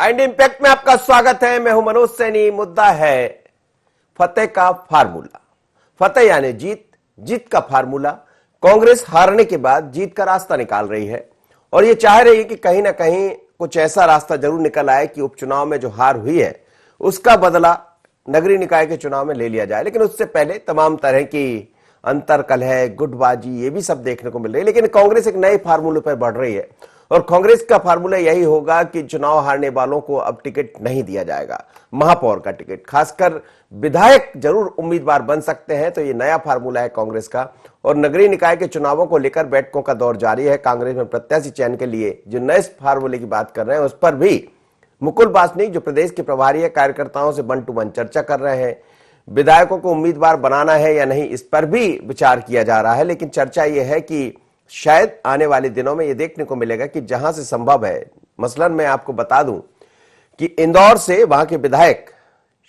India impact में आपका स्वागत है। मैं हूं मनोज सैनी। मुद्दा है फतेह का फार्मूला। फतेह यानी जीत, जीत का फार्मूला। कांग्रेस हारने के बाद जीत का रास्ता निकाल रही है और ये चाह रही है कि कहीं ना कहीं कुछ ऐसा रास्ता जरूर निकल आए कि उपचुनाव में जो हार हुई है उसका बदला नगरीय निकाय के चुनाव में ले लिया जाए। लेकिन उससे पहले तमाम तरह की अंतरकलह, गुटबाजी, ये भी सब देखने को मिल रही है। लेकिन कांग्रेस एक नए फार्मूले पर बढ़ रही है और कांग्रेस का फार्मूला यही होगा कि चुनाव हारने वालों को अब टिकट नहीं दिया जाएगा, महापौर का टिकट। खासकर विधायक जरूर उम्मीदवार बन सकते हैं, तो ये नया फार्मूला है कांग्रेस का। और नगरीय निकाय के चुनावों को लेकर बैठकों का दौर जारी है। कांग्रेस में प्रत्याशी चयन के लिए जो नए फार्मूले की बात कर रहे हैं उस पर भी मुकुल वासनिक जो प्रदेश के प्रभारी है, कार्यकर्ताओं से वन टू वन चर्चा कर रहे हैं। विधायकों को उम्मीदवार बनाना है या नहीं, इस पर भी विचार किया जा रहा है। लेकिन चर्चा यह है कि शायद आने वाले दिनों में यह देखने को मिलेगा कि जहां से संभव है, मसलन मैं आपको बता दूं कि इंदौर से वहां के विधायक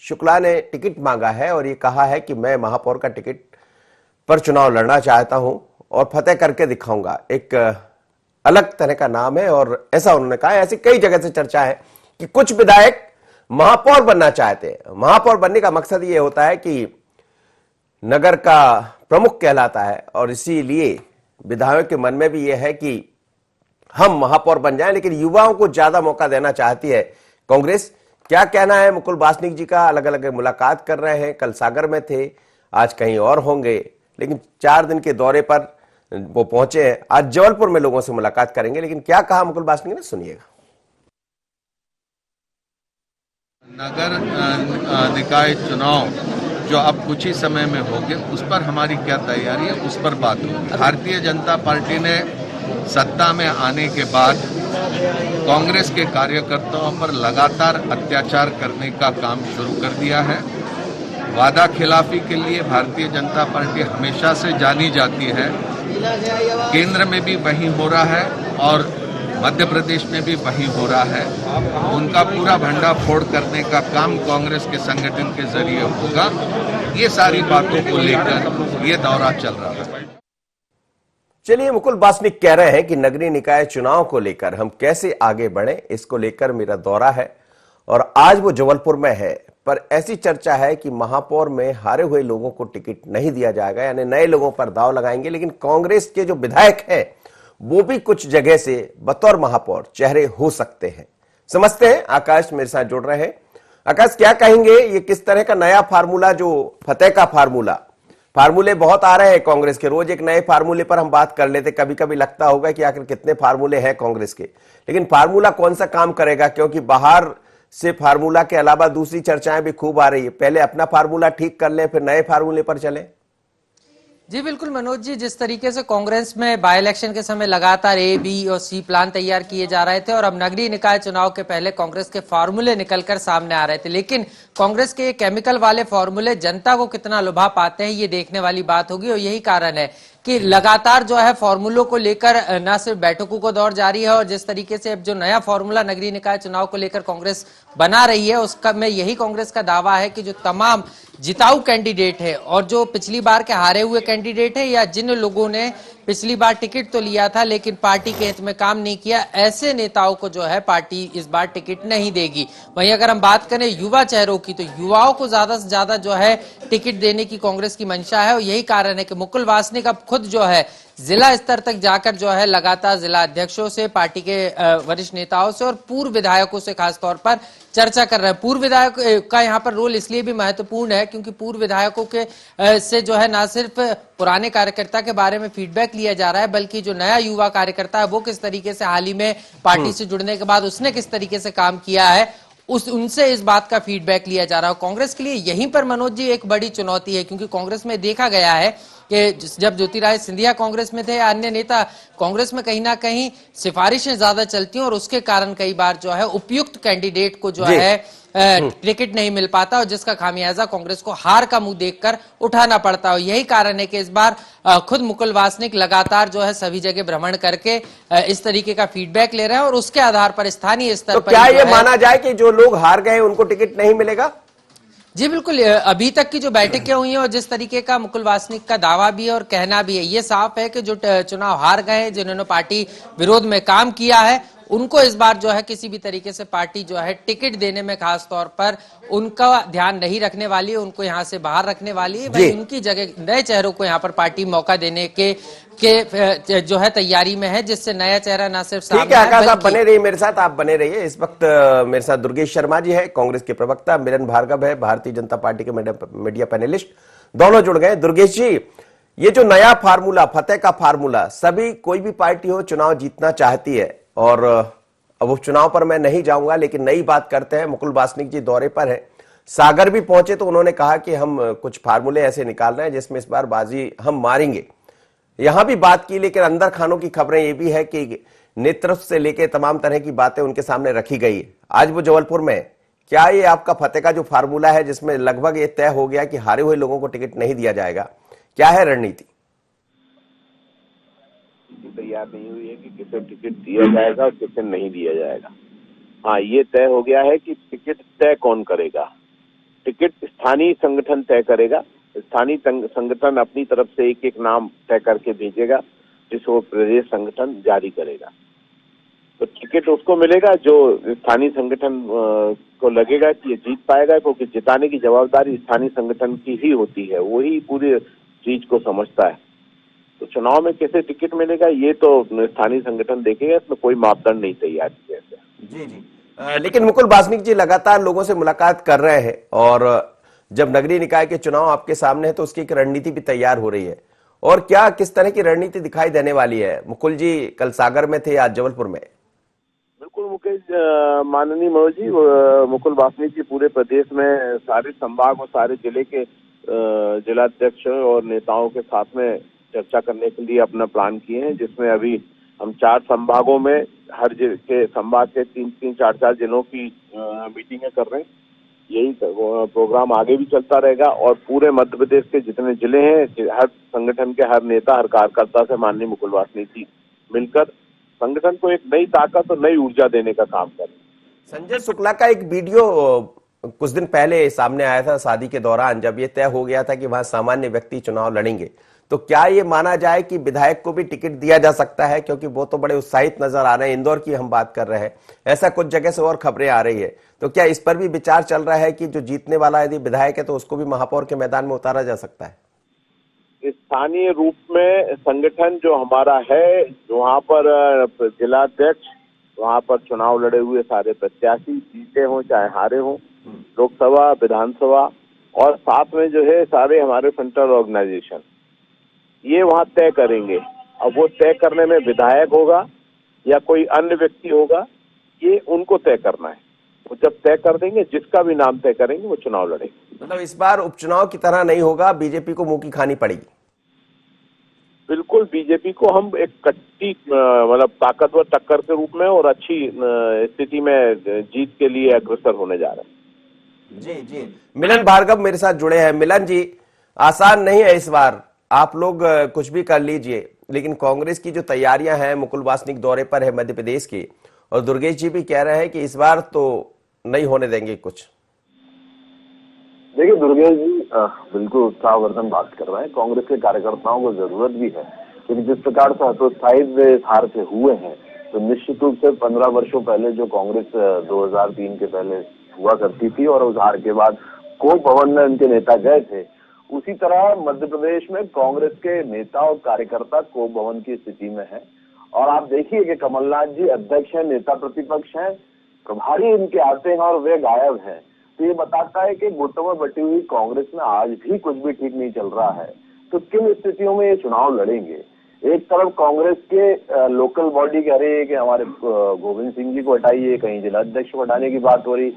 शुक्ला ने टिकट मांगा है और ये कहा है कि मैं महापौर का टिकट पर चुनाव लड़ना चाहता हूं और फतेह करके दिखाऊंगा। एक अलग तरह का नाम है और ऐसा उन्होंने कहा है। ऐसी कई जगह से चर्चा है कि कुछ विधायक महापौर बनना चाहते हैं। महापौर बनने का मकसद यह होता है कि नगर का प्रमुख कहलाता है और इसीलिए विधायकों के मन में भी यह है कि हम महापौर बन जाएं। लेकिन युवाओं को ज्यादा मौका देना चाहती है कांग्रेस। क्या कहना है मुकुल वासनिक जी का? अलग अलग मुलाकात कर रहे हैं। कल सागर में थे, आज कहीं और होंगे, लेकिन 4 दिन के दौरे पर वो पहुंचे हैं। आज जबलपुर में लोगों से मुलाकात करेंगे। लेकिन क्या कहा मुकुल वासनिक ने, सुनिएगा। नगर निकाय चुनाव जो अब कुछ ही समय में होंगे, उस पर हमारी क्या तैयारी है, उस पर बात होगी। भारतीय जनता पार्टी ने सत्ता में आने के बाद कांग्रेस के कार्यकर्ताओं पर लगातार अत्याचार करने का काम शुरू कर दिया है। वादा खिलाफी के लिए भारतीय जनता पार्टी हमेशा से जानी जाती है। केंद्र में भी वही हो रहा है और मध्य प्रदेश में भी वही हो रहा है। उनका पूरा भंडाफोड़ करने का काम कांग्रेस के संगठन के जरिए होगा। ये सारी बातों को लेकर ये दौरा चल रहा है। चलिए, मुकुल वासनिक कह रहे हैं कि नगरीय निकाय चुनाव को लेकर हम कैसे आगे बढ़े, इसको लेकर मेरा दौरा है और आज वो जबलपुर में है। पर ऐसी चर्चा है कि महापौर में हारे हुए लोगों को टिकट नहीं दिया जाएगा, यानी नए लोगों पर दांव लगाएंगे। लेकिन कांग्रेस के जो विधायक हैं वो भी कुछ जगह से बतौर महापौर चेहरे हो सकते हैं। समझते हैं। आकाश मेरे साथ जुड़ रहे हैं। आकाश, क्या कहेंगे, ये किस तरह का नया फार्मूला, जो फतेह का फार्मूले बहुत आ रहे हैं कांग्रेस के, रोज एक नए फार्मूले पर हम बात कर लेते। कभी कभी लगता होगा कि आखिर कितने फार्मूले हैं कांग्रेस के, लेकिन फार्मूला कौन सा काम करेगा? क्योंकि बाहर से फार्मूला के अलावा दूसरी चर्चाएं भी खूब आ रही है। पहले अपना फार्मूला ठीक कर लें, फिर नए फार्मूले पर चलें। जी बिल्कुल मनोज जी, जिस तरीके से कांग्रेस में बाय इलेक्शन के समय लगातार A, B और C प्लान तैयार किए जा रहे थे और अब नगरीय निकाय चुनाव के पहले कांग्रेस के फार्मूले निकलकर सामने आ रहे थे। लेकिन कांग्रेस के केमिकल वाले फार्मूले जनता को कितना लुभा पाते हैं, ये देखने वाली बात होगी। और यही कारण है कि लगातार जो है फार्मूलों को लेकर न सिर्फ बैठकों को दौर जारी है और जिस तरीके से अब जो नया फार्मूला नगरीय निकाय चुनाव को लेकर कांग्रेस बना रही है उसका में यही कांग्रेस का दावा है कि जो तमाम जिताऊ कैंडिडेट है और जो पिछली बार के हारे हुए कैंडिडेट है या जिन लोगों ने पिछली बार टिकट तो लिया था लेकिन पार्टी के हित में काम नहीं किया, ऐसे नेताओं को जो है पार्टी इस बार टिकट नहीं देगी। वहीं अगर हम बात करें युवा चेहरों की, तो युवाओं को ज्यादा से ज्यादा जो है टिकट देने की कांग्रेस की मंशा है और यही कारण है कि मुकुल वासनिक अब खुद जो है जिला स्तर तक जाकर जो है लगातार जिला अध्यक्षों से, पार्टी के वरिष्ठ नेताओं से और पूर्व विधायकों से खासतौर पर चर्चा कर रहे हैं। पूर्व विधायक का यहाँ पर रोल इसलिए भी महत्वपूर्ण है क्योंकि पूर्व विधायकों के से जो है ना सिर्फ पुराने कार्यकर्ता के बारे में फीडबैक लिया जा रहा है, बल्कि जो नया युवा कार्यकर्ता है वो किस तरीके से हाल ही में पार्टी से जुड़ने के बाद उसने किस तरीके से काम किया है, उनसे इस बात का फीडबैक लिया जा रहा है। कांग्रेस के लिए यहीं पर मनोज जी एक बड़ी चुनौती है क्योंकि कांग्रेस में देखा गया है कि जब ज्योतिरादित्य सिंधिया कांग्रेस में थे या अन्य नेता कांग्रेस में, कहीं ना कहीं सिफारिशें ज्यादा चलती हैं और उसके कारण कई बार जो है उपयुक्त कैंडिडेट को जो है टिकट नहीं मिल पाता और जिसका खामियाजा कांग्रेस को हार का मुंह देखकर उठाना पड़ता है। यही कारण है कि इस बार खुद मुकुल वासनिक लगातार जो है सभी जगह भ्रमण करके इस तरीके का फीडबैक ले रहे हैं और उसके आधार पर स्थानीय स्तर पर क्या ये माना जाए कि जो लोग हार गए उनको टिकट नहीं मिलेगा? जी बिल्कुल, अभी तक की जो बैठकें हुई हैं और जिस तरीके का मुकुल वासनिक का दावा भी है और कहना भी है, ये साफ है कि जो चुनाव हार गए, जिन्होंने पार्टी विरोध में काम किया है, उनको इस बार जो है किसी भी तरीके से पार्टी जो है टिकट देने में खास तौर पर उनका ध्यान नहीं रखने वाली है, उनको यहाँ से बाहर रखने वाली है। वहीं उनकी जगह नए चेहरों को यहाँ पर पार्टी मौका देने के जो है तैयारी में है, जिससे नया चेहरा ना सिर्फ ठीक है आकाश, आप बने रहिए मेरे साथ, आप बने रहिए। इस वक्त मेरे साथ दुर्गेश शर्मा जी है, कांग्रेस के प्रवक्ता, मिलन भार्गव है, भारतीय जनता पार्टी के मीडिया पैनलिस्ट, दोनों जुड़ गए। दुर्गेश जी, ये जो नया फार्मूला, फतेह का फार्मूला, सभी कोई भी पार्टी हो चुनाव जीतना चाहती है, और अब उस चुनाव पर मैं नहीं जाऊंगा, लेकिन नई बात करते हैं। मुकुल वासनिक जी दौरे पर है, सागर भी पहुंचे तो उन्होंने कहा कि हम कुछ फार्मूले ऐसे निकाल रहे हैं जिसमें इस बार बाजी हम मारेंगे। यहां भी बात की, लेकिन अंदर खानों की खबरें ये भी है कि नेतृत्व से लेकर तमाम तरह की बातें उनके सामने रखी गई है। आज वो जबलपुर में, क्या ये आपका फतेह का जो फार्मूला है जिसमें लगभग ये तय हो गया कि हारे हुए लोगों को टिकट नहीं दिया जाएगा, क्या है रणनीति? तैयार नहीं हुई है कि किसे टिकट दिया जाएगा और किसे नहीं दिया जाएगा। हाँ, ये तय हो गया है कि टिकट तय कौन करेगा। टिकट स्थानीय संगठन तय करेगा। स्थानीय संगठन अपनी तरफ से एक एक नाम तय करके भेजेगा, जिसको प्रदेश संगठन जारी करेगा। तो टिकट उसको मिलेगा जो स्थानीय संगठन को लगेगा कि ये जीत पाएगा, क्योंकि जिताने की जवाबदारी स्थानीय संगठन की ही होती है, वही पूरी चीज को समझता है। तो चुनाव में कैसे टिकट मिलेगा ये तो स्थानीय संगठन देखेगा, इसमें कोई मापदंड नहीं तैयार किया गया। जी। लेकिन मुकुल वासनिक जी लगातार लोगों से मुलाकात कर रहे हैं, और जब नगरीय निकाय के चुनाव आपके सामने है तो उसकी एक रणनीति भी तैयार हो रही है। और क्या किस तरह की रणनीति दिखाई देने वाली है? मुकुल जी कल सागर में थे, आज जबलपुर में। बिल्कुल मुकेश, माननीय मनोज जी, मुकुल वासनिक जी पूरे प्रदेश में सारे संभाग और सारे जिले के जिलाध्यक्ष और नेताओं के साथ में चर्चा करने के लिए अपना प्लान किए हैं, जिसमें अभी हम 4 संभागों में हर के संभाग के 3-3, 4-4 जिलों की मीटिंगें कर रहे हैं। यही प्रोग्राम आगे भी चलता रहेगा, और पूरे मध्य प्रदेश के जितने जिले हैं, हर संगठन के हर नेता, हर कार्यकर्ता से माननीय मुकुल वासनिक जी मिलकर संगठन को एक नई ताकत और नई ऊर्जा देने का काम करें। संजय शुक्ला का एक वीडियो कुछ दिन पहले सामने आया था, शादी के दौरान, जब ये तय हो गया था कि वहां सामान्य व्यक्ति चुनाव लड़ेंगे, तो क्या ये माना जाए कि विधायक को भी टिकट दिया जा सकता है? क्योंकि वो तो बड़े उत्साहित नजर आ रहे हैं, इंदौर की हम बात कर रहे हैं, ऐसा कुछ जगह से और खबरें आ रही है। तो क्या इस पर भी विचार चल रहा है कि जो जीतने वाला यदि विधायक है तो उसको भी महापौर के मैदान में उतारा जा सकता है? स्थानीय रूप में संगठन जो हमारा है, वहाँ पर जिलाध्यक्ष, वहाँ पर चुनाव लड़े हुए सारे प्रत्याशी, जीते हों चाहे हारे हों, लोकसभा, विधानसभा, और साथ में जो है सारे हमारे सेंट्रल ऑर्गेनाइजेशन, ये वहाँ तय करेंगे। अब वो तय करने में विधायक होगा या कोई अन्य व्यक्ति होगा, ये उनको तय करना है। वो जब तय कर देंगे, जिसका भी नाम तय करेंगे वो चुनाव लड़ेंगे। मतलब इस बार उपचुनाव की तरह नहीं होगा, बीजेपी को मुंह की खानी पड़ेगी। बिल्कुल, बीजेपी को हम एक कट्टी मतलब ताकतवर टक्कर के रूप में और अच्छी स्थिति में जीत के लिए अग्रसर होने जा रहे हैं। जी जी। मिलन भार्गव मेरे साथ जुड़े हैं। मिलन जी, आसान नहीं है इस बार, आप लोग कुछ भी कर लीजिए, लेकिन कांग्रेस की जो तैयारियां हैं, मुकुल वासनिक दौरे पर है मध्य प्रदेश की, और दुर्गेश जी भी कह रहे हैं कि इस बार तो नहीं होने देंगे कुछ। देखिए दुर्गेश जी बिल्कुल उत्साहवर्धन बात कर रहे हैं। कांग्रेस के कार्यकर्ताओं को जरूरत भी है, क्योंकि जिस प्रकार से हतोत्साहित इस हार से हुए हैं, तो निश्चित रूप से 15 वर्षों पहले जो कांग्रेस 2003 के पहले हुआ करती थी और उस हार के बाद कोप भवन में उनके नेता गए थे, उसी तरह मध्य प्रदेश में कांग्रेस के नेता और कार्यकर्ता कोप भवन की स्थिति में है। और आप देखिए कि कमलनाथ जी अध्यक्ष हैं, नेता प्रतिपक्ष हैं, प्रभारी इनके आते हैं और वे गायब हैं। तो ये बताता है कि गुटों में बटी हुई कांग्रेस में आज भी कुछ भी ठीक नहीं चल रहा है। तो किन स्थितियों में ये चुनाव लड़ेंगे? एक तरफ कांग्रेस के लोकल बॉडी कह रही है कि हमारे गोविंद सिंह जी को हटाइए, कहीं जिलाध्यक्ष को हटाने की बात हो रही,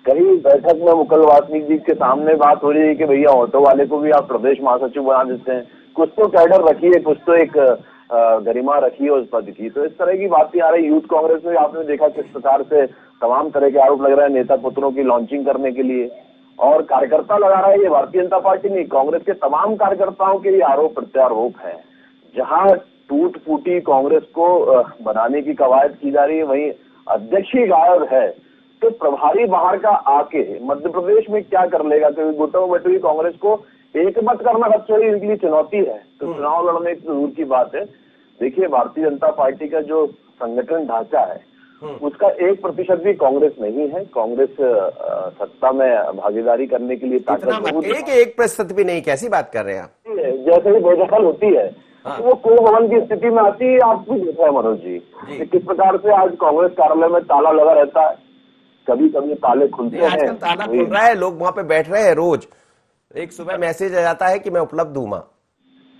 कहीं बैठक में मुकुल वासनिक जी के सामने बात हो रही है कि भैया ऑटो वाले को भी आप प्रदेश महासचिव बना देते हैं, कुछ तो कैडर रखिए, कुछ तो एक गरिमा रखिए उस पद की। तो इस तरह की बातें आ रही। यूथ कांग्रेस में आपने देखा किस प्रकार से तमाम तरह के आरोप लग रहे हैं नेता पुत्रों की लॉन्चिंग करने के लिए, और कार्यकर्ता लगा रहा है। ये भारतीय जनता पार्टी नहीं, कांग्रेस के तमाम कार्यकर्ताओं के ये आरोप प्रत्यारोप है। जहां टूट फूटी कांग्रेस को बनाने की कवायद की जा रही है, वहीं अध्यक्ष ही गायब है। तो प्रभारी बाहर का आके मध्य प्रदेश में क्या कर लेगा? क्योंकि गुटों में बैठी कांग्रेस को एक मत करना सबसे बड़ी इनके लिए चुनौती है। तो चुनाव लड़ने की दूर की बात है। देखिए भारतीय जनता पार्टी का जो संगठन ढांचा है उसका 1% भी कांग्रेस नहीं है। कांग्रेस सत्ता में भागीदारी करने के लिए ताकत इतना मत कहिए कि 1% भी नहीं, कैसी बात कर रहे हैं आप? जैसे ही बेदखल होती है तो वो कुंभकर्ण की स्थिति में आती है। आप भी देख रहे हैं मनोज जी कि किस प्रकार से आज कांग्रेस कार्यालय में ताला लगा रहता है, कभी कभी ताले खुलते हैं। आजकल ताला खुल रहा है, लोग वहां पे बैठ रहे हैं रोज। एक सुबह मैसेज आ जाता है कि मैं उपलब्ध हूं।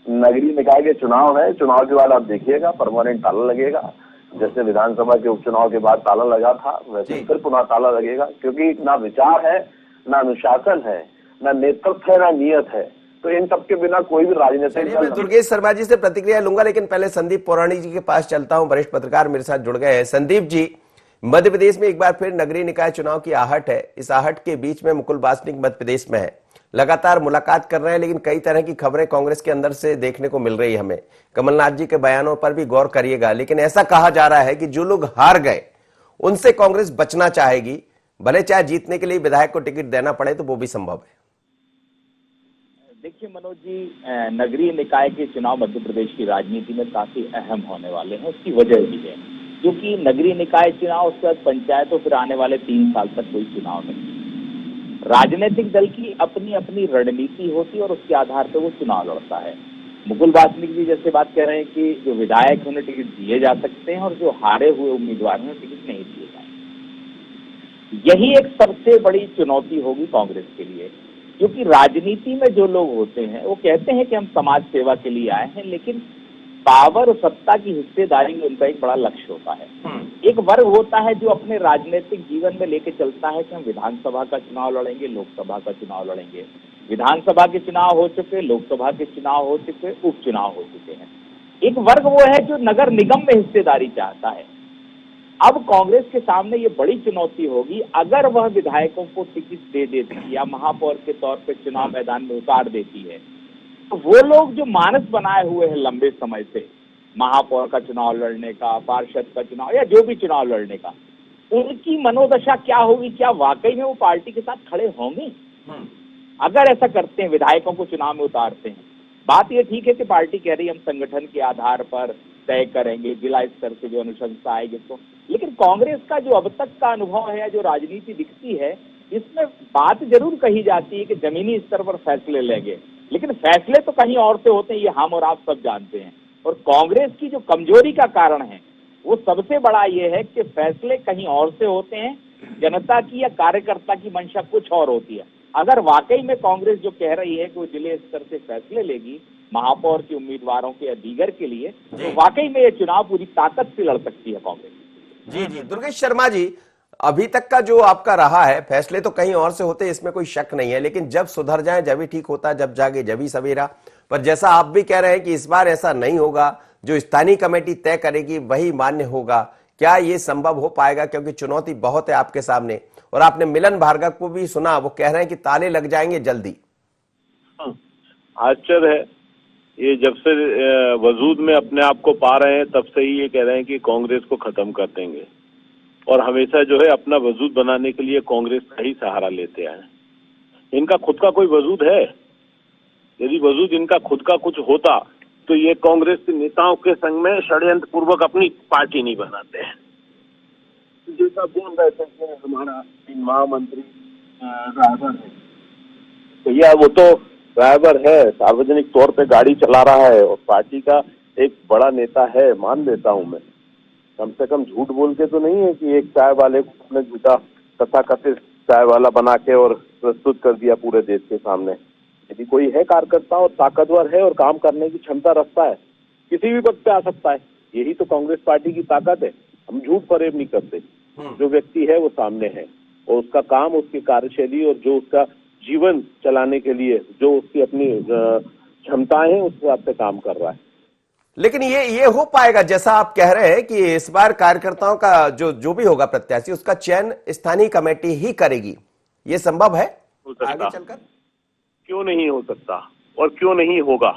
नगरीय निकाय के चुनाव है, चुनाव के बाद आप देखिएगा परमानेंट ताला लगेगा। जैसे विधानसभा के उपचुनाव के बाद ताला लगा था, वैसे फिर पुनः ताला लगेगा, क्योंकि ना विचार है, ना अनुशासन है, ना नेतृत्व है, ना नियत है। तो इन सब के बिना कोई भी राजनीतिक मैं दुर्गेश शर्मा जी से प्रतिक्रिया लूंगा, लेकिन पहले संदीप पौराणिक जी के पास चलता हूं। वरिष्ठ पत्रकार मेरे साथ जुड़ गए हैं। संदीप जी, मध्य प्रदेश में एक बार फिर नगरीय निकाय चुनाव की आहट है। इस आहट के बीच में मुकुल वासनिक मध्य प्रदेश में है, लगातार मुलाकात कर रहे हैं, लेकिन कई तरह की खबरें कांग्रेस के अंदर से देखने को मिल रही है हमें। कमलनाथ जी के बयानों पर भी गौर करिएगा, लेकिन ऐसा कहा जा रहा है कि जो लोग हार गए उनसे कांग्रेस बचना चाहेगी, भले चाहे जीतने के लिए विधायक को टिकट देना पड़े तो वो भी संभव है। देखिए मनोज जी, नगरीय निकाय के चुनाव मध्य प्रदेश की राजनीति में काफी अहम होने वाले हैं। उसकी वजह भी है क्योंकि नगरीय निकाय चुनाव, उसके बाद पंचायत, तो फिर आने वाले 3 साल तक कोई चुनाव नहीं। राजनीतिक दल की अपनी अपनी रणनीति होती है और उसके आधार पर वो चुनाव लड़ता है। मुकुल वासनिक जी जैसे बात कह रहे हैं कि जो विधायक हैं उन्हें टिकट दिए जा सकते हैं और जो हारे हुए उम्मीदवार हैं टिकट नहीं दिए जाएंगे। यही एक सबसे बड़ी चुनौती होगी कांग्रेस के लिए, क्योंकि राजनीति में जो लोग होते हैं वो कहते हैं कि हम समाज सेवा के लिए आए हैं, लेकिन पावर और सत्ता की हिस्सेदारी में उनका एक बड़ा लक्ष्य होता है। एक वर्ग होता है जो अपने राजनीतिक जीवन में लेके चलता है कि हम विधानसभा का चुनाव लड़ेंगे, लोकसभा का चुनाव लड़ेंगे। विधानसभा के चुनाव हो चुके, लोकसभा के चुनाव हो चुके, उपचुनाव हो चुके हैं। एक वर्ग वो है जो नगर निगम में हिस्सेदारी चाहता है। अब कांग्रेस के सामने ये बड़ी चुनौती होगी, अगर वह विधायकों को टिकट दे देती है या महापौर के तौर पर चुनाव मैदान में उतार देती है, तो वो लोग जो मानस बनाए हुए हैं लंबे समय से, महापौर का चुनाव लड़ने का, पार्षद का चुनाव या जो भी चुनाव लड़ने का, उनकी मनोदशा क्या होगी? क्या वाकई में वो पार्टी के साथ खड़े होंगे? अगर ऐसा करते हैं, विधायकों को चुनाव में उतारते हैं, बात ये ठीक है कि पार्टी कह रही है हम संगठन के आधार पर तय करेंगे, जिला स्तर से जो अनुशंसा आएगी तो, लेकिन कांग्रेस का जो अब तक का अनुभव है या जो राजनीति दिखती है, इसमें बात जरूर कही जाती है कि जमीनी स्तर पर फैसले लेंगे, लेकिन फैसले तो कहीं और से होते हैं, ये हम और आप सब जानते हैं। और कांग्रेस की जो कमजोरी का कारण है वो सबसे बड़ा ये है कि फैसले कहीं और से होते हैं, जनता की या कार्यकर्ता की मंशा कुछ और होती है। अगर वाकई में कांग्रेस जो कह रही है कि वो जिले स्तर से फैसले लेगी महापौर के उम्मीदवारों के या दीगर के लिए, तो वाकई में ये चुनाव पूरी ताकत से लड़ सकती है कांग्रेस। जी, दुर्गेश शर्मा जी, अभी तक का जो आपका रहा है, फैसले तो कहीं और से होते हैं, इसमें कोई शक नहीं है, लेकिन जब सुधर जाए जब ही ठीक होता है, जब जागे जब ही सवेरा। पर जैसा आप भी कह रहे हैं कि इस बार ऐसा नहीं होगा, जो स्थानीय कमेटी तय करेगी वही मान्य होगा, क्या ये संभव हो पाएगा? क्योंकि चुनौती बहुत है आपके सामने। और आपने मिलन भार्गव को भी सुना, वो कह रहे हैं कि ताले लग जाएंगे जल्दी। आश्चर्य है, ये जब से वजूद में अपने आप को पा रहे हैं तब से ही ये कह रहे हैं कि कांग्रेस को खत्म कर देंगे, और हमेशा जो है अपना वजूद बनाने के लिए कांग्रेस का ही सहारा लेते आए। इनका खुद का कोई वजूद है? यदि वजूद इनका खुद का कुछ होता तो ये कांग्रेस के नेताओं के संग में षड्यंत्र पूर्वक अपनी पार्टी नहीं बनाते हैं। जैसा बोल रहे थे कि हमारा महामंत्री ड्राइवर है, भैया वो तो ड्राइवर है, सार्वजनिक तौर पे गाड़ी चला रहा है और पार्टी का एक बड़ा नेता है, मान लेता हूं मैं। कम से कम झूठ बोल के तो नहीं है कि एक चाय वाले को अपने झूठा तथाकथित चाय वाला बना के और प्रस्तुत कर दिया पूरे देश के सामने। यदि कोई है कार्यकर्ता और ताकतवर है और काम करने की क्षमता रखता है, किसी भी वक्त पे आ सकता है। यही तो कांग्रेस पार्टी की ताकत है। हम झूठ फरेब नहीं करते, जो व्यक्ति है वो सामने है और उसका काम, उसकी कार्यशैली और जो उसका जीवन चलाने के लिए जो उसकी अपनी क्षमताएं हैं उस हिसाब से काम कर रहा है। लेकिन ये हो पाएगा जैसा आप कह रहे हैं कि इस बार कार्यकर्ताओं का जो भी होगा प्रत्याशी, उसका चयन स्थानीय कमेटी ही करेगी, ये संभव है आगे चलकर? क्यों नहीं हो सकता और क्यों नहीं होगा?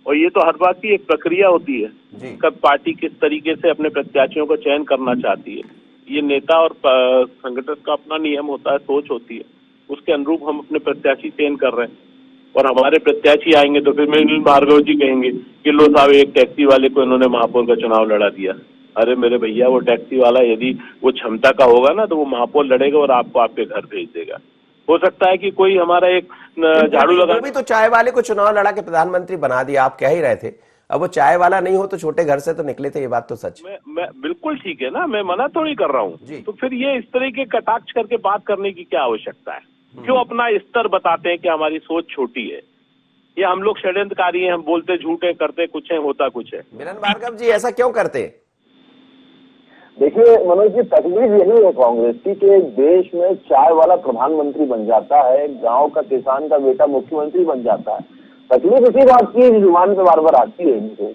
और ये तो हर बात की एक प्रक्रिया होती है, कब पार्टी किस तरीके से अपने प्रत्याशियों का चयन करना चाहती है। ये नेता और संगठन का अपना नियम होता है, सोच होती है, उसके अनुरूप हम अपने प्रत्याशी चयन कर रहे हैं। और हमारे प्रत्याशी आएंगे तो फिर मिलन भार्गव जी कहेंगे कि लो साहब एक टैक्सी वाले को इन्होंने महापौर का चुनाव लड़ा दिया। अरे मेरे भैया, वो टैक्सी वाला यदि वो क्षमता का होगा ना तो वो महापौर लड़ेगा और आपको आपके घर भेज देगा। हो सकता है कि कोई हमारा एक झाड़ू लगा, वो भी तो चाय वाले को चुनाव लड़ा के प्रधानमंत्री बना दिया, आप कह ही रहे थे। अब वो चाय वाला नहीं हो तो छोटे घर से तो निकले थे, ये बात तो सच। मैं बिल्कुल ठीक है ना, मैं मना थोड़ी कर रहा जी। हूँ। तो फिर ये इस तरह के कटाक्ष करके बात करने की क्या आवश्यकता है? क्यों अपना स्तर बताते हैं कि हमारी सोच छोटी है, या हम लोग षड्यंत्रकारी हैं, हम बोलते झूठ है, करते कुछ है, होता कुछ है। मिलन भार्गव जी, ऐसा क्यों करते? देखिए मनोज जी, तकलीफ यही है कांग्रेस की कि देश में चाय वाला प्रधानमंत्री बन जाता है, गांव का किसान का बेटा मुख्यमंत्री बन जाता है। तकलीफ इसी बात की जुबान पे बार बार आती है इनको।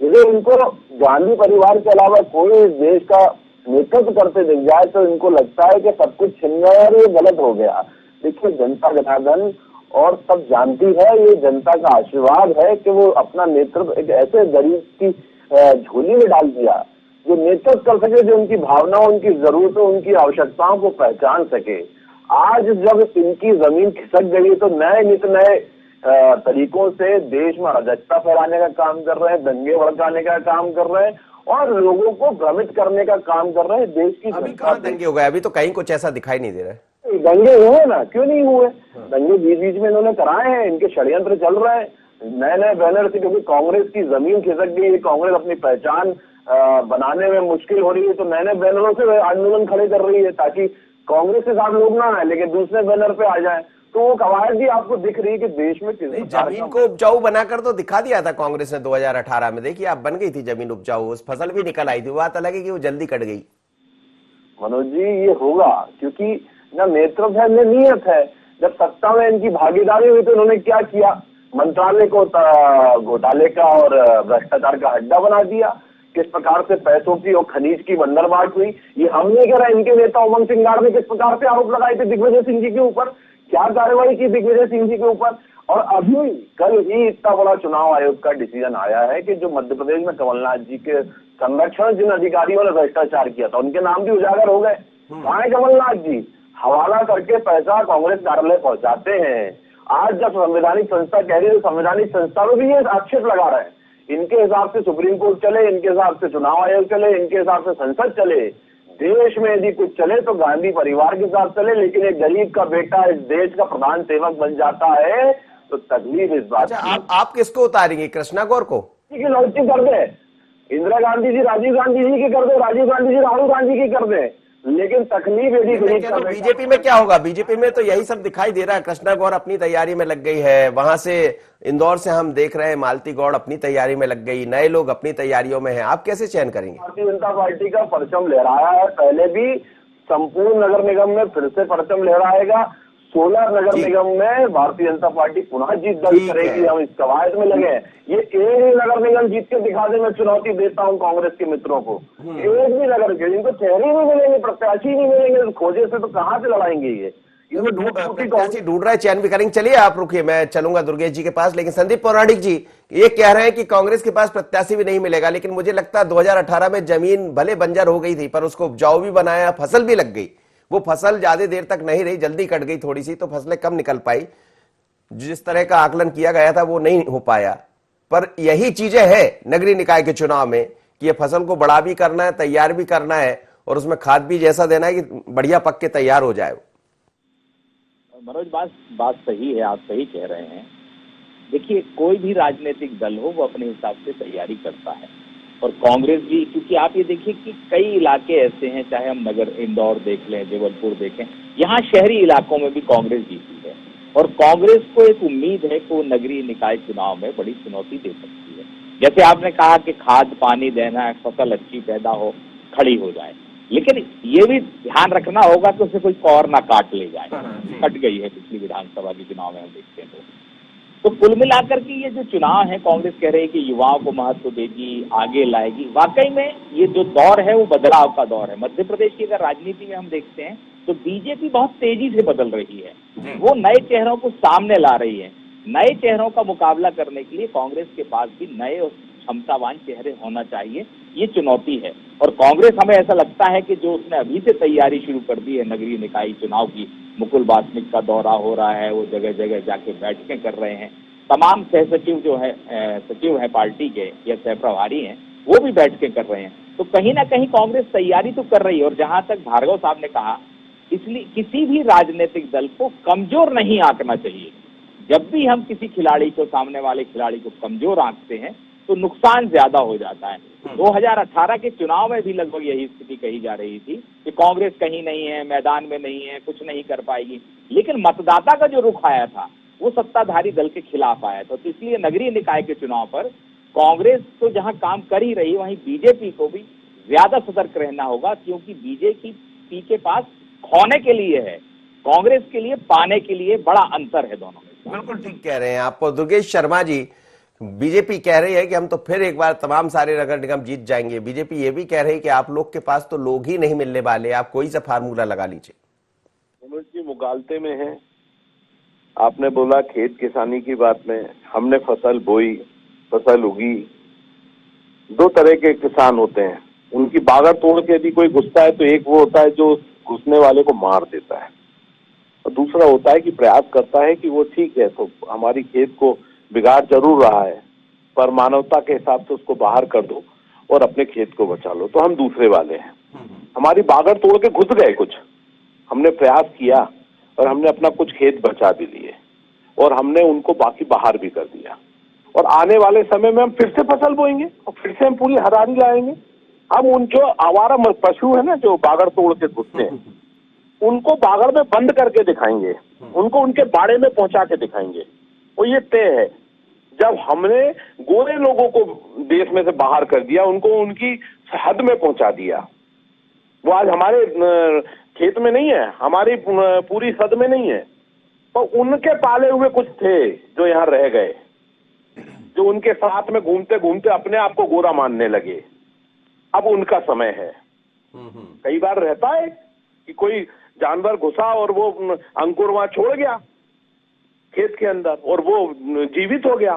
यदि इनको गांधी परिवार के अलावा कोई इस देश का नेतृत्व करते दिख जाए तो इनको लगता है कि सब कुछ छिन गया और ये गलत हो गया। देखिए, जनता जनार्दन और सब जानती है, ये जनता का आशीर्वाद है कि वो अपना नेतृत्व एक ऐसे गरीब की झोली में डाल दिया जो नेतृत्व कर सके, जो उनकी भावनाओं, उनकी जरूरतों, उनकी आवश्यकताओं को पहचान सके। आज जब इनकी जमीन खिसक गई तो नए नित नए तरीकों से देश में अराजकता फैलाने का काम कर रहे हैं, दंगे भड़काने का काम कर रहे हैं और लोगों को भ्रमित करने का काम कर रहे हैं। देश की अभी कहाँ दंगे हो गए? अभी तो कहीं कुछ ऐसा दिखाई नहीं दे रहा है। दंगे हुए ना, क्यों नहीं हुए? दंगे बीच बीच में इन्होंने कराए हैं, इनके षड्यंत्र चल रहे हैं। नए नए बैनर से, क्योंकि कांग्रेस की जमीन खिसक गई है, कांग्रेस अपनी पहचान बनाने में मुश्किल हो रही है, तो नए नए बैनरों से आंदोलन खड़े कर रही है ताकि कांग्रेस के साथ लोग ना आए लेकिन दूसरे बैनर पे आ जाए। तो वो कवायद भी आपको दिख रही है कि देश में किस जमीन को उपजाऊ बनाकर तो दिखा दिया था कांग्रेस ने 2018 में। देखिए, आप बन गई थी जमीन उपजाऊ, उस फसल भी निकल आई थी। बात अलग है कि वो जल्दी कट गई। मनोज जी, ये होगा क्योंकि न नेतृत्व है न नीयत है। जब सत्ता में इनकी भागीदारी हुई तो इन्होंने क्या किया? मंत्रालय को घोटाले का और भ्रष्टाचार का अड्डा बना दिया। किस प्रकार से पैसों की और खनिज की बंदरबाट हुई, ये हम नहीं कह रहे। इनके नेता उमंग सिंगार ने किस प्रकार से आरोप लगाए थे दिग्विजय सिंह जी के ऊपर, क्या कार्रवाई की दिग्विजय सिंह जी के ऊपर। और अभी कल ही इतना बड़ा चुनाव आयोग का डिसीजन आया है कि जो मध्य प्रदेश में कमलनाथ जी के संरक्षण जिन अधिकारियों ने भ्रष्टाचार किया था उनके नाम भी उजागर हो गए। कहाँ है कमलनाथ जी? हवाला करके पैसा कांग्रेस कार्यालय पहुंचाते हैं। आज जब संवैधानिक संस्था कह रही है तो संवैधानिक संस्था में भी ये आक्षेप लगा रहे हैं। इनके हिसाब से सुप्रीम कोर्ट चले, इनके हिसाब से चुनाव आयोग चले, इनके हिसाब से संसद चले, देश में यदि कुछ चले तो गांधी परिवार के साथ चले, लेकिन एक गरीब का बेटा इस देश का प्रधान सेवक बन जाता है तो तकलीफ इस बात की। आप किसको उतारेंगे? कृष्णा गौर को? की लॉन्चिंग कर दे, इंदिरा गांधी जी राजीव गांधी जी की कर दे, राजीव गांधी जी राहुल गांधी की कर दे, लेकिन तकलीफ यदि बीजेपी में क्या होगा? बीजेपी में तो यही सब दिखाई दे रहा है। कृष्णा गौर अपनी तैयारी में लग गई है, वहां से इंदौर से हम देख रहे हैं मालती गौड़ अपनी तैयारी में लग गई, नए लोग अपनी तैयारियों में हैं। आप कैसे चयन करेंगे? भारतीय जनता पार्टी का परचम लहराया है पहले भी, संपूर्ण नगर निगम में फिर से परचम लहराएगा। 16 नगर निगम में भारतीय जनता पार्टी पुनः जीत दर्ज करेगी। हम इस कवायद में लगे हैं। ये एक ही नगर निगम जीत के दिखा दे, मैं चुनौती देता हूं कांग्रेस के मित्रों को। एक भी नगर के जिनको चेहरे नहीं मिलेंगे, प्रत्याशी नहीं मिलेंगे, तो खोजे से तो कहां से लड़ाएंगे? ये प्रत्याशी ढूंढ रहा है, चयन भी करेंगे। चलिए आप रुकिए, मैं चलूंगा दुर्गेश जी के पास। लेकिन संदीप पौराणिक जी ये कह रहे हैं कि कांग्रेस के पास प्रत्याशी भी नहीं मिलेगा, लेकिन मुझे लगता है 2018 में जमीन भले बंजर हो गई थी पर उसको उपजाऊ भी बनाया, फसल भी लग गई। वो फसल ज्यादा देर तक नहीं रही, जल्दी कट गई थोड़ी सी, तो फसलें कम निकल पाई। जिस तरह का आकलन किया गया था वो नहीं हो पाया। पर यही चीजें हैं नगरीय निकाय के चुनाव में कि ये फसल को बड़ा भी करना है, तैयार भी करना है और उसमें खाद भी जैसा देना है कि बढ़िया पक के तैयार हो जाए। मनोज, बात सही है, आप सही कह रहे हैं। देखिए, कोई भी राजनीतिक दल हो वो अपने हिसाब से तैयारी करता है और कांग्रेस भी, क्योंकि आप ये देखिए कि कई इलाके ऐसे हैं, चाहे हम नगर इंदौर देख लें, जबलपुर देखें, यहाँ शहरी इलाकों में भी कांग्रेस जीती है और कांग्रेस को एक उम्मीद है कि वो नगरीय निकाय चुनाव में बड़ी चुनौती दे सकती है। जैसे आपने कहा कि खाद पानी देना है, फसल अच्छी पैदा हो, खड़ी हो जाए, लेकिन ये भी ध्यान रखना होगा कि उसे कोई कौर ना काट ले जाए। कट गई है पिछली विधानसभा के चुनाव में हम देखते हैं। तो कुल मिलाकर के ये जो चुनाव है, कांग्रेस कह रही है कि युवाओं को महत्व देगी, आगे लाएगी। वाकई में ये जो दौर है वो बदलाव का दौर है। मध्य प्रदेश की अगर राजनीति में हम देखते हैं तो बीजेपी बहुत तेजी से बदल रही है। वो नए चेहरों को सामने ला रही है। नए चेहरों का मुकाबला करने के लिए कांग्रेस के पास भी नए और क्षमतावान चेहरे होना चाहिए। ये चुनौती है और कांग्रेस, हमें ऐसा लगता है कि जो उसने अभी से तैयारी शुरू कर दी है नगरीय निकाय चुनाव की, मुकुल वासनिक का दौरा हो रहा है, वो जगह जगह जाके बैठकें कर रहे हैं, तमाम सह सचिव जो है सचिव हैं पार्टी के या सह प्रभारी हैं वो भी बैठकें कर रहे हैं। तो कहीं ना कहीं कांग्रेस तैयारी तो कर रही है। और जहां तक भार्गव साहब ने कहा, इसलिए किसी भी राजनीतिक दल को कमजोर नहीं आंकना चाहिए। जब भी हम किसी खिलाड़ी को, सामने वाले खिलाड़ी को कमजोर आंकते हैं तो नुकसान ज्यादा हो जाता है। 2018 के चुनाव में भी लगभग यही स्थिति कही जा रही थी कि कांग्रेस कहीं नहीं है, मैदान में नहीं है, कुछ नहीं कर पाएगी। लेकिन मतदाता का जो रुख आया था वो सत्ताधारी दल के खिलाफ आया था। तो इसलिए नगरीय निकाय के चुनाव पर कांग्रेस तो जहां काम कर ही रही, वहीं बीजेपी को भी ज्यादा सतर्क रहना होगा, क्योंकि बीजेपी के पास खोने के लिए है, कांग्रेस के लिए पाने के लिए बड़ा अंतर है दोनों में। बिल्कुल ठीक कह रहे हैं आप। दुर्गेश शर्मा जी, बीजेपी कह रही है कि हम तो फिर एक बार तमाम सारे नगर निगम जीत जाएंगे। बीजेपी ये भी कह रही है कि आप लोग के पास तो लोग ही नहीं मिलने वाले, आप कोई सा फार्मूला लगा लीजिए। मनोज जी मुगालते में है। आपने बोला खेत किसानी की बात में, हमने फसल बोई, फसल उगी। दो तरह के किसान होते हैं, उनकी बागड़ तोड़ के यदि कोई घुसता है तो एक वो होता है जो घुसने वाले को मार देता है, और दूसरा होता है कि प्रयास करता है कि वो ठीक है तो हमारी खेत को बिगाड़ जरूर रहा है पर मानवता के हिसाब से उसको बाहर कर दो और अपने खेत को बचा लो। तो हम दूसरे वाले हैं। हमारी बागड़ तोड़ के घुस गए कुछ, हमने प्रयास किया और हमने अपना कुछ खेत बचा भी लिए और हमने उनको बाकी बाहर भी कर दिया। और आने वाले समय में हम फिर से फसल बोएंगे और फिर से हम पूरी हरारी लाएंगे। हम उन जो आवारा पशु है ना जो बागड़ तोड़ के घुसते हैं, उनको बागड़ में बंद करके दिखाएंगे, उनको उनके बाड़े में पहुंचा के दिखाएंगे। और ये तय है, जब हमने गोरे लोगों को देश में से बाहर कर दिया, उनको उनकी हद में पहुंचा दिया, वो आज हमारे खेत में नहीं है, हमारी पूरी सद में नहीं है, तो उनके पाले हुए कुछ थे जो यहाँ रह गए, जो उनके साथ में घूमते घूमते अपने आप को गोरा मानने लगे। अब उनका समय है। कई बार रहता है कि कोई जानवर घुसा और वो अंकुर वहां छोड़ गया खेत के अंदर और वो जीवित हो गया।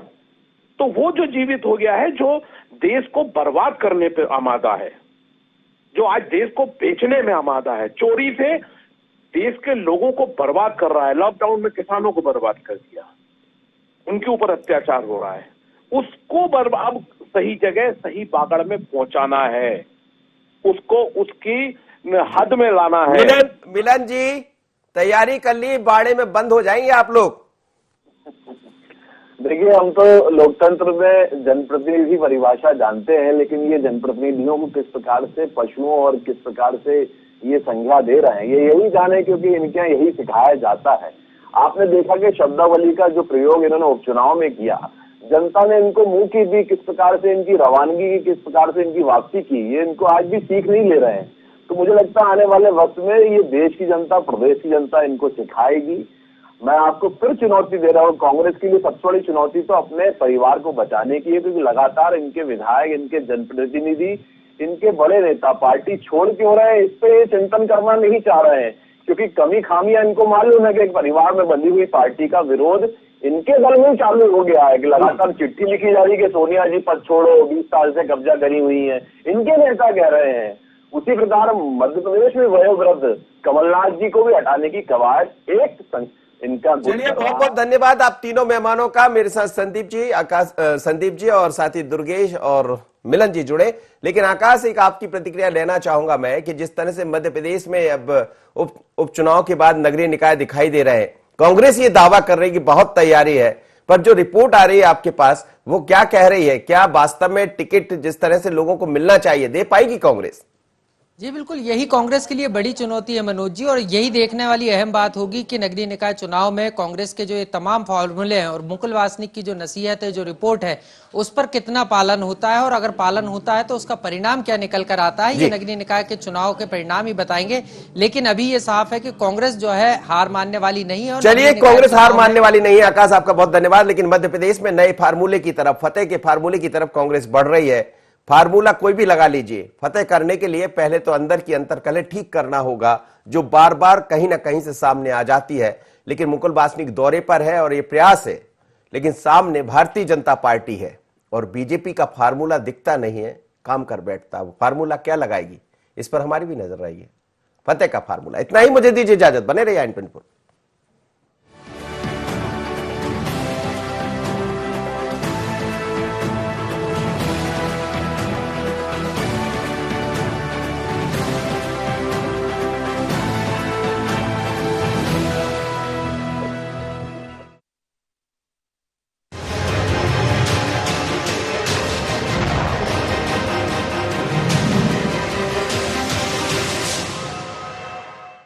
तो वो जो जीवित हो गया है, जो देश को बर्बाद करने पे आमादा है, जो आज देश को बेचने में आमादा है, चोरी से देश के लोगों को बर्बाद कर रहा है। लॉकडाउन में किसानों को बर्बाद कर दिया, उनके ऊपर अत्याचार हो रहा है, उसको अब सही जगह सही बागड़ में पहुंचाना है, उसको उसकी हद में लाना है। मिलन जी, तैयारी कर ली, बाड़े में बंद हो जाएंगे आप लोग? देखिए, हम तो लोकतंत्र में जनप्रतिनिधि परिभाषा जानते हैं, लेकिन ये जनप्रतिनिधियों को किस प्रकार से पशुओं और किस प्रकार से ये संज्ञा दे रहे हैं, ये यही जाने, क्योंकि इनके यहाँ यही सिखाया जाता है। आपने देखा कि शब्दावली का जो प्रयोग इन्होंने उपचुनाव में किया, जनता ने इनको मुंह की दी, किस प्रकार से इनकी रवानगी की, किस प्रकार से इनकी वापसी की, ये इनको आज भी सीख नहीं ले रहे हैं। तो मुझे लगता है आने वाले वक्त में ये देश की जनता, प्रदेश की जनता इनको सिखाएगी। मैं आपको फिर चुनौती दे रहा हूँ, कांग्रेस के लिए सबसे बड़ी चुनौती तो अपने परिवार को बचाने की है, क्योंकि लगातार इनके विधायक, इनके जनप्रतिनिधि, इनके बड़े नेता पार्टी छोड़ क्यों रहे हैं, इस पे चिंतन करना नहीं चाह रहे हैं, क्योंकि कमी खामियां इनको मालूम है कि एक परिवार में बंधी हुई पार्टी का विरोध इनके दल में चालू हो गया है कि लगातार चिट्ठी लिखी जा रही है कि सोनिया जी पद छोड़ो, 20 साल से कब्जा करी हुई है, इनके नेता कह रहे हैं। उसी प्रकार मध्य प्रदेश में वयोवृद्ध कमलनाथ जी को भी हटाने की कवायद एक इनका। चलिए, बहुत बहुत धन्यवाद आप तीनों मेहमानों का। मेरे साथ संदीप जी और साथ ही दुर्गेश और मिलन जी जुड़े। लेकिन आकाश, एक आपकी प्रतिक्रिया लेना चाहूंगा मैं कि जिस तरह से मध्य प्रदेश में अब उपचुनाव के बाद नगरीय निकाय दिखाई दे रहे हैं, कांग्रेस ये दावा कर रही है कि बहुत तैयारी है, पर जो रिपोर्ट आ रही है आपके पास वो क्या कह रही है? क्या वास्तव में टिकट जिस तरह से लोगों को मिलना चाहिए दे पाएगी कांग्रेस? जी बिल्कुल, यही कांग्रेस के लिए बड़ी चुनौती है मनोज जी, और यही देखने वाली अहम बात होगी कि नगरीय निकाय चुनाव में कांग्रेस के जो ये तमाम फॉर्मूले हैं और मुकुल वासनिक की जो नसीहत है, जो रिपोर्ट है, उस पर कितना पालन होता है, और अगर पालन होता है तो उसका परिणाम क्या निकल कर आता है, ये नगरीय निकाय के चुनाव के परिणाम ही बताएंगे। लेकिन अभी ये साफ है कि कांग्रेस जो है हार मानने वाली नहीं है। चलिए, कांग्रेस हार मानने वाली नहीं है। आकाश, आपका बहुत धन्यवाद। लेकिन मध्य प्रदेश में नए फार्मूले की तरफ, फतेह के फार्मूले की तरफ कांग्रेस बढ़ रही है। फार्मूला कोई भी लगा लीजिए, फतेह करने के लिए पहले तो अंदर की अंतर्कलह ठीक करना होगा, जो बार बार कहीं ना कहीं से सामने आ जाती है। लेकिन मुकुल वासनिक दौरे पर है और ये प्रयास है, लेकिन सामने भारतीय जनता पार्टी है और बीजेपी का फार्मूला दिखता नहीं है, काम कर बैठता। वो फार्मूला क्या लगाएगी, इस पर हमारी भी नजर रही है। फतेह का फार्मूला। इतना ही, मुझे दीजिए इजाजत, बने रहिए IN24।